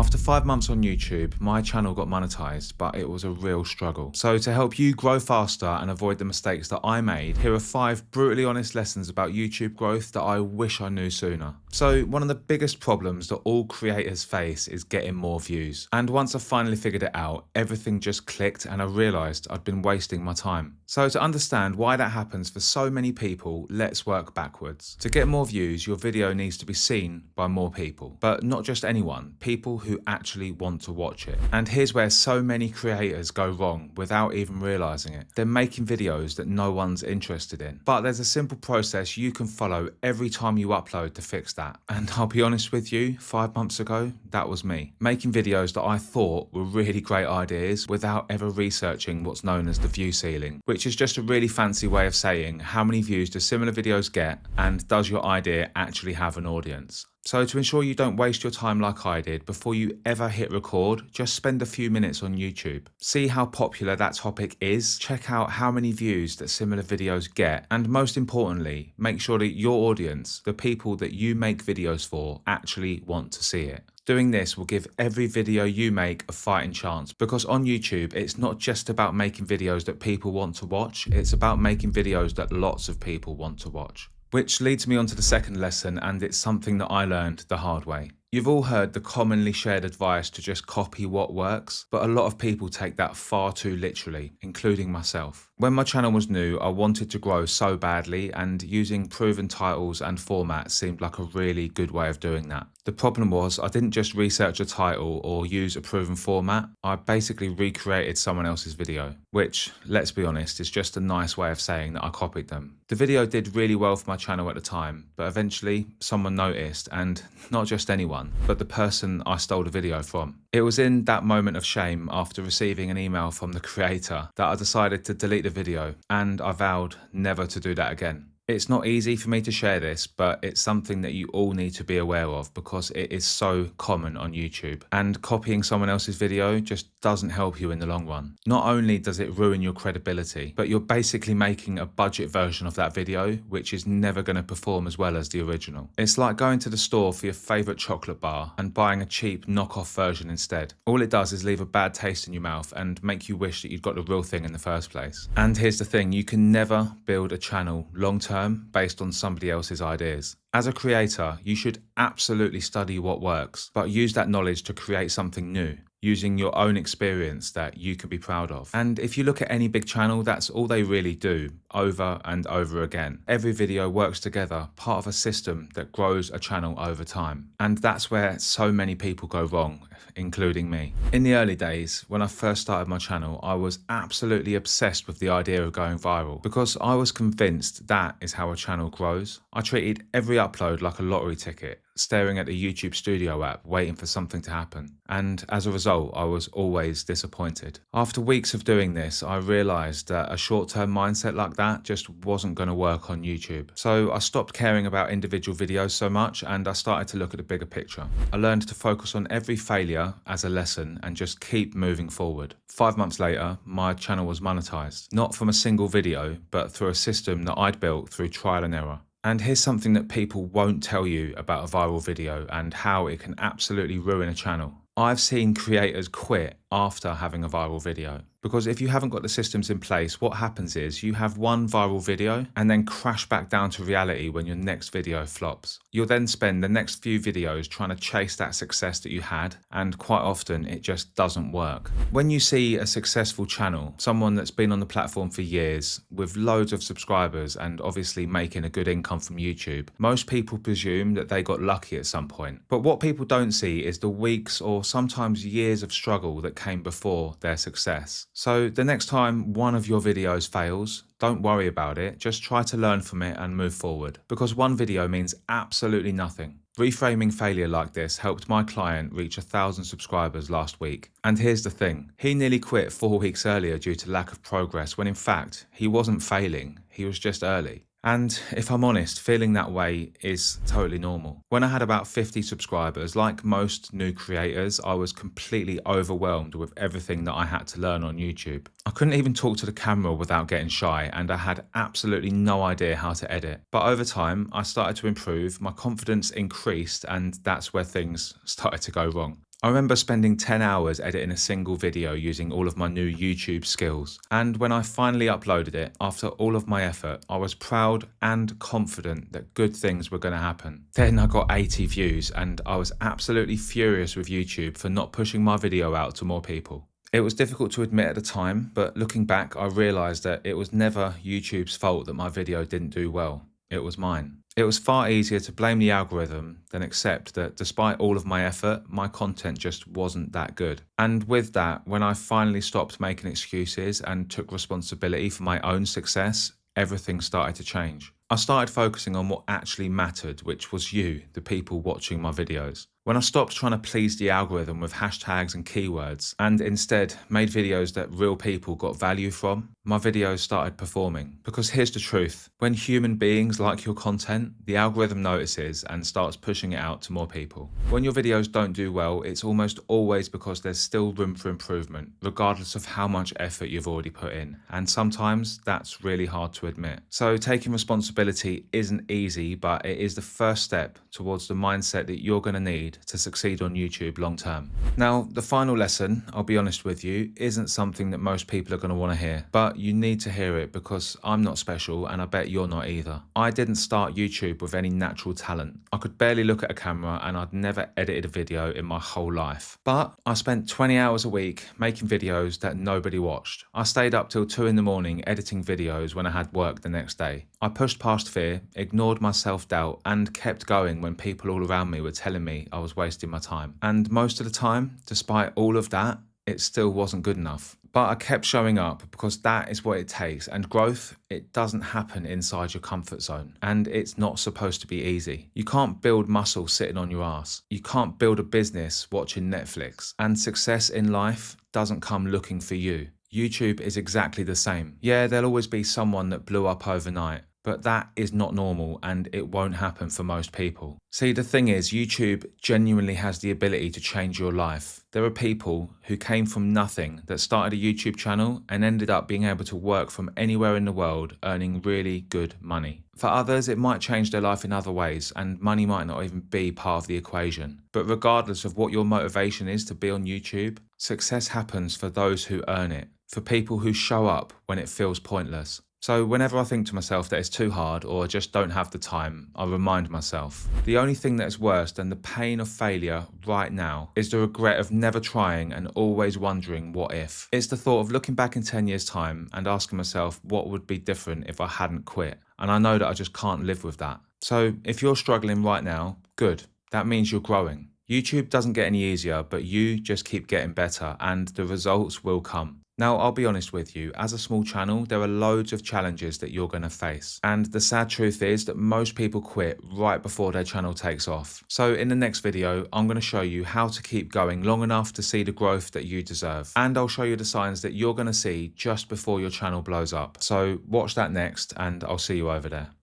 After 5 months on YouTube, my channel got monetized, but it was a real struggle. So to help you grow faster and avoid the mistakes that I made, here are 5 brutally honest lessons about YouTube growth that I wish I knew sooner. So one of the biggest problems that all creators face is getting more views. And once I finally figured it out, everything just clicked and I realized I'd been wasting my time. So to understand why that happens for so many people, let's work backwards. To get more views, your video needs to be seen by more people, but not just anyone, people who actually want to watch it. And here's where so many creators go wrong without even realizing it. They're making videos that no one's interested in. But there's a simple process you can follow every time you upload to fix that. And I'll be honest with you, 5 months ago, that was me. Making videos that I thought were really great ideas without ever researching what's known as the view ceiling, which is just a really fancy way of saying how many views do similar videos get and does your idea actually have an audience. So to ensure you don't waste your time like I did, before you ever hit record, just spend a few minutes on YouTube. See how popular that topic is, check out how many views that similar videos get, and most importantly, make sure that your audience, the people that you make videos for, actually want to see it. Doing this will give every video you make a fighting chance, because on YouTube, it's not just about making videos that people want to watch, it's about making videos that lots of people want to watch. Which leads me on to the second lesson, and it's something that I learned the hard way. You've all heard the commonly shared advice to just copy what works, but a lot of people take that far too literally, including myself. When my channel was new, I wanted to grow so badly, and using proven titles and formats seemed like a really good way of doing that. The problem was I didn't just research a title or use a proven format, I basically recreated someone else's video, which, let's be honest, is just a nice way of saying that I copied them. The video did really well for my channel at the time, but eventually someone noticed, and not just anyone, but the person I stole the video from. It was in that moment of shame after receiving an email from the creator that I decided to delete the video, and I vowed never to do that again. It's not easy for me to share this, but it's something that you all need to be aware of because it is so common on YouTube. And copying someone else's video just doesn't help you in the long run. Not only does it ruin your credibility, but you're basically making a budget version of that video, which is never going to perform as well as the original. It's like going to the store for your favorite chocolate bar and buying a cheap knockoff version instead. All it does is leave a bad taste in your mouth and make you wish that you'd got the real thing in the first place. And here's the thing, you can never build a channel long term based on somebody else's ideas. As a creator, you should absolutely study what works, but use that knowledge to create something new, using your own experience that you can be proud of. And if you look at any big channel, that's all they really do, over and over again. Every video works together, part of a system that grows a channel over time. And that's where so many people go wrong, including me. In the early days, when I first started my channel, I was absolutely obsessed with the idea of going viral, because I was convinced that is how a channel grows. I treated every upload like a lottery ticket, staring at the YouTube Studio app, waiting for something to happen. And as a result, I was always disappointed. After weeks of doing this, I realized that a short-term mindset like that just wasn't going to work on YouTube. So I stopped caring about individual videos so much, and I started to look at the bigger picture. I learned to focus on every failure as a lesson and just keep moving forward. 5 months later, my channel was monetized. Not from a single video, but through a system that I'd built through trial and error. And here's something that people won't tell you about a viral video and how it can absolutely ruin a channel. I've seen creators quit after having a viral video. Because if you haven't got the systems in place, what happens is you have one viral video and then crash back down to reality when your next video flops. You'll then spend the next few videos trying to chase that success that you had, and quite often it just doesn't work. When you see a successful channel, someone that's been on the platform for years, with loads of subscribers and obviously making a good income from YouTube, most people presume that they got lucky at some point. But what people don't see is the weeks or sometimes years of struggle that came before their success. So the next time one of your videos fails, don't worry about it, just try to learn from it and move forward. Because one video means absolutely nothing. Reframing failure like this helped my client reach 1,000 subscribers last week. And here's the thing, he nearly quit 4 weeks earlier due to lack of progress, when in fact, he wasn't failing, he was just early. And if I'm honest, feeling that way is totally normal. When I had about 50 subscribers, like most new creators, I was completely overwhelmed with everything that I had to learn on YouTube. I couldn't even talk to the camera without getting shy, and I had absolutely no idea how to edit. But over time, I started to improve, my confidence increased, and that's where things started to go wrong. I remember spending 10 hours editing a single video using all of my new YouTube skills. And when I finally uploaded it, after all of my effort, I was proud and confident that good things were going to happen. Then I got 80 views and I was absolutely furious with YouTube for not pushing my video out to more people. It was difficult to admit at the time, but looking back, I realized that it was never YouTube's fault that my video didn't do well. It was mine. It was far easier to blame the algorithm than accept that despite all of my effort, my content just wasn't that good. And with that, when I finally stopped making excuses and took responsibility for my own success, everything started to change. I started focusing on what actually mattered, which was you, the people watching my videos. When I stopped trying to please the algorithm with hashtags and keywords, and instead made videos that real people got value from, my videos started performing. Because here's the truth, when human beings like your content, the algorithm notices and starts pushing it out to more people. When your videos don't do well, it's almost always because there's still room for improvement, regardless of how much effort you've already put in. And sometimes that's really hard to admit. So taking responsibility isn't easy, but it is the first step towards the mindset that you're going to need to succeed on YouTube long term. Now, the final lesson, I'll be honest with you, isn't something that most people are going to want to hear, but you need to hear it because I'm not special and I bet you're not either. I didn't start YouTube with any natural talent. I could barely look at a camera and I'd never edited a video in my whole life. But I spent 20 hours a week making videos that nobody watched. I stayed up till 2 in the morning editing videos when I had work the next day. I pushed past fear, ignored my self-doubt, and kept going when people all around me were telling me I was wasting my time. And most of the time, despite all of that, it still wasn't good enough. But I kept showing up because that is what it takes. And growth, it doesn't happen inside your comfort zone. And it's not supposed to be easy. You can't build muscle sitting on your ass. You can't build a business watching Netflix. And success in life doesn't come looking for you. YouTube is exactly the same. Yeah, there'll always be someone that blew up overnight, but that is not normal and it won't happen for most people. See, the thing is, YouTube genuinely has the ability to change your life. There are people who came from nothing that started a YouTube channel and ended up being able to work from anywhere in the world, earning really good money. For others, it might change their life in other ways and money might not even be part of the equation. But regardless of what your motivation is to be on YouTube, success happens for those who earn it, for people who show up when it feels pointless. So whenever I think to myself that it's too hard or I just don't have the time, I remind myself, the only thing that is worse than the pain of failure right now is the regret of never trying and always wondering what if. It's the thought of looking back in 10 years' time and asking myself what would be different if I hadn't quit. And I know that I just can't live with that. So if you're struggling right now, good. That means you're growing. YouTube doesn't get any easier, but you just keep getting better and the results will come. Now, I'll be honest with you, as a small channel, there are loads of challenges that you're going to face. And the sad truth is that most people quit right before their channel takes off. So in the next video, I'm going to show you how to keep going long enough to see the growth that you deserve. And I'll show you the signs that you're going to see just before your channel blows up. So watch that next and I'll see you over there.